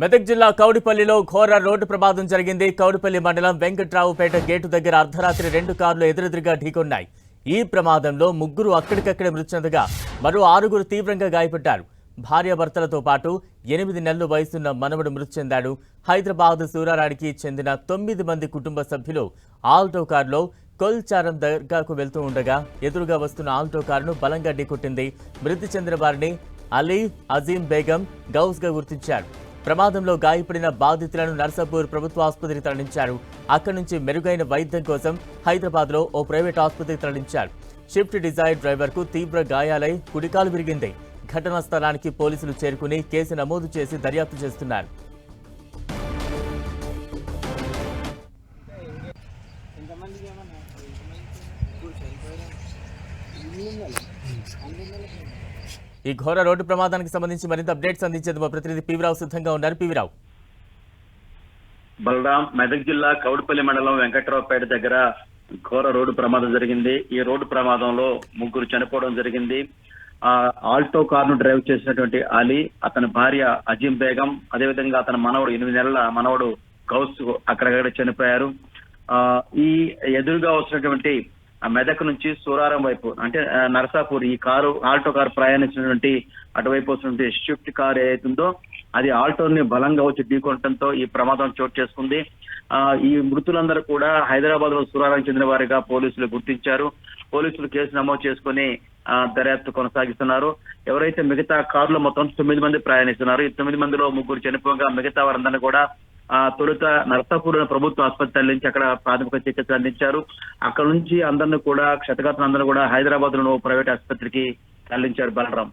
మెదక్ జిల్లా కౌడిపల్లిలో ఘోర రోడ్డు ప్రమాదం జరిగింది. కౌడిపల్లి మండలం వెంకట్రావుపేట గేటు దగ్గర అర్ధరాత్రి 2 కార్లు ఎదురెదురుగా ఢీకొన్నాయి. ఈ ప్రమాదంలో 3 అక్కడికక్కడే మృతి చెందగా మరో 6 తీవ్రంగా గాయపడ్డారు. భార్యాభర్తలతో పాటు 8 నెలల వయసున్న మనవడు మృతి చెందాడు. హైదరాబాద్ సూరారానికి చెందిన 9 మంది కుటుంబ సభ్యులు ఆల్టో కారులో కొల్చారం దర్గాకు వెళ్తూ ఉండగా ఎదురుగా వస్తున్న ఆల్టో కారును బలంగా ఢీకొట్టింది. మృతి చెందిన వారిని అలీ, అజీం బేగం, గౌస్గా గుర్తించారు. ప్రమాదంలో గాయపడిన బాధితులను నర్సాపూర్ ప్రభుత్వ ఆసుపత్రికి తరలించారు. అక్కడి నుంచి మెరుగైన వైద్యం కోసం హైదరాబాద్లో ఓ ప్రైవేట్ ఆసుపత్రికి తరలించారు. షిఫ్ట్ డిజైర్ డ్రైవర్కు తీవ్ర గాయాలై కుడికాలు విరిగింది. ఘటనా స్థలానికి పోలీసులు చేరుకుని కేసు నమోదు చేసి దర్యాప్తు చేస్తున్నారు. ఈ ఘోర రోడ్డు ప్రమాదానికి సంబంధించి మరింత అప్డేట్స్ అందించేందుకు మా ప్రతినిధి పీవీరావు సిద్ధంగా ఉన్నారు. పీవీరావు. బలరాం, మెదక్ జిల్లా కౌడిపల్లి మండలం వెంకట్రావుపేట దగ్గర ఘోర రోడ్డు ప్రమాదం జరిగింది. ఈ రోడ్డు ప్రమాదంలో 3 చనిపోవడం జరిగింది. ఆల్టో కారును డ్రైవ్ చేసినటువంటి అలీ, అతని భార్య అజీం బేగం, అదేవిధంగా అతని మనవడు 8 నెలల మనవడు గౌస్ అక్కడక్కడ చనిపోయారు. ఈ ఎదురుగా వచ్చినటువంటి మెదక్ నుంచి సూరారం వైపు అంటే నర్సాపూర్ ఈ కారు ఆల్టో కారు ప్రయాణించినటువంటి అటువైపు వస్తున్నటువంటి షిఫ్ట్ కారు ఏదైతుందో అది ఆల్టోని బలంగా వచ్చి ఢీకొనడంతో ఈ ప్రమాదం చోటు చేసుకుంది. ఈ మృతులందరూ కూడా హైదరాబాద్ లో సూరారం చెందిన వారిగా పోలీసులు గుర్తించారు. పోలీసులు కేసు నమోదు చేసుకుని దర్యాప్తు కొనసాగిస్తున్నారు. ఎవరైతే మిగతా కారులో మొత్తం 9 మంది ప్రయాణిస్తున్నారు. ఈ 9 మందిలో 3 చనిపోగా మిగతా వారందరినీ కూడా తొలుత నర్సాపూర్ ప్రభుత్వ ఆసుపత్రి తరలించి అక్కడ ప్రాథమిక చికిత్స అందించారు. అక్కడ నుంచి అందరినీ కూడా క్షతగాత్రులందరూ కూడా హైదరాబాద్ లో ప్రైవేట్ ఆసుపత్రికి తరలించారు. బలరాం,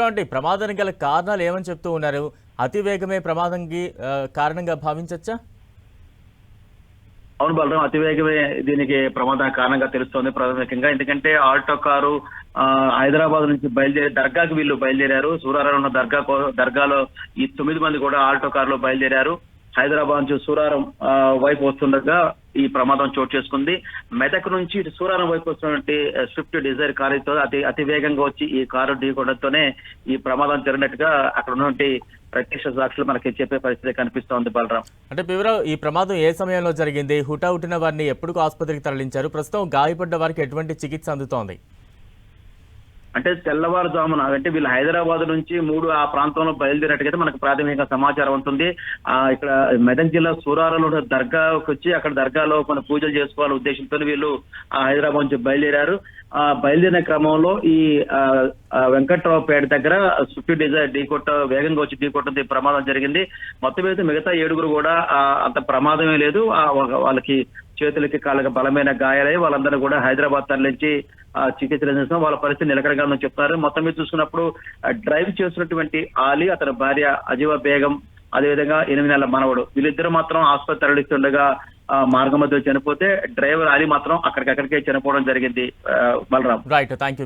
అంటే ప్రమాదానికి గల కారణాలు ఏమని చెప్తూ ఉన్నారు? అతి వేగమే ప్రమాదానికి కారణంగా భావించచ్చా? అవును బలరాం, అతివేగమే దీనికి ప్రమాదం కారణంగా తెలుస్తోంది ప్రాథమికంగా. ఎందుకంటే ఆల్టో కారు హైదరాబాద్ నుంచి దర్గాకి వీళ్ళు బయలుదేరారు. సూరారం ఉన్న దర్గాలో ఈ 9 మంది కూడా ఆల్టో కారులో బయలుదేరారు. హైదరాబాద్ నుంచి సూరారం వైపు వస్తుండగా ఈ ప్రమాదం చోటు చేసుకుంది. మెదక్ నుంచి సూరారం వైపు వస్తున్నటువంటి స్విఫ్ట్ డిజైర్ కారుతో అతి వేగంగా వచ్చి ఈ కారు ఢీకొనడంతోనే ఈ ప్రమాదం జరిగినట్టుగా అక్కడ ఉన్నటువంటి ప్రత్యక్ష సాక్షులు మనకి చెప్పే పరిస్థితి కనిపిస్తోంది. బలరాం, అంటే ఈ ప్రమాదం ఏ సమయంలో జరిగింది? హుటాహుటిన వారిని ఎప్పుడు ఆసుపత్రికి తరలించారు? ప్రస్తుతం గాయపడ్డ వారికి ఎటువంటి చికిత్స అందుతోంది? అంటే తెల్లవారుజామున అంటే వీళ్ళు హైదరాబాద్ నుంచి 3 ఆ ప్రాంతంలో బయలుదేరినట్టుగా మనకు ప్రాథమిక సమాచారం ఉంటుంది. ఇక్కడ మెదక్ జిల్లా సూరారంలో దర్గాకు వచ్చి అక్కడ దర్గాలో కొన్ని పూజలు చేసుకోవాలనే ఉద్దేశంతో వీళ్ళు హైదరాబాద్ నుంచి బయలుదేరారు. బయలుదేరిన క్రమంలో ఈ వెంకట్రావుపేట దగ్గర స్విఫ్ట్ డిజైర్ వేగంగా వచ్చి ఢీకొట్టడంతో ప్రమాదం జరిగింది. మొత్తం అయితే మిగతా 7 కూడా అంత ప్రమాదమే లేదు. వాళ్ళకి చేతులకి కాళ్ళకి బలమైన గాయాలై వాళ్ళందరూ కూడా హైదరాబాద్ తరలించి చికిత్సలు చేస్తాం. వాళ్ళ పరిస్థితి నిలకడగా ఉందని చెప్తారు. మొత్తం మీద చూసుకున్నప్పుడు డ్రైవ్ చేస్తున్నటువంటి ఆలీ, అతని భార్య అజీవా బేగం, అదేవిధంగా 8 నెలల మనవడు వీళ్ళిద్దరు మాత్రం ఆసుపత్రి తరలిస్తుండగా మార్గం మధ్యలో చనిపోతే డ్రైవర్ ఆలీ మాత్రం అక్కడికక్కడికే చనిపోవడం జరిగింది. Balaram, right, thank you.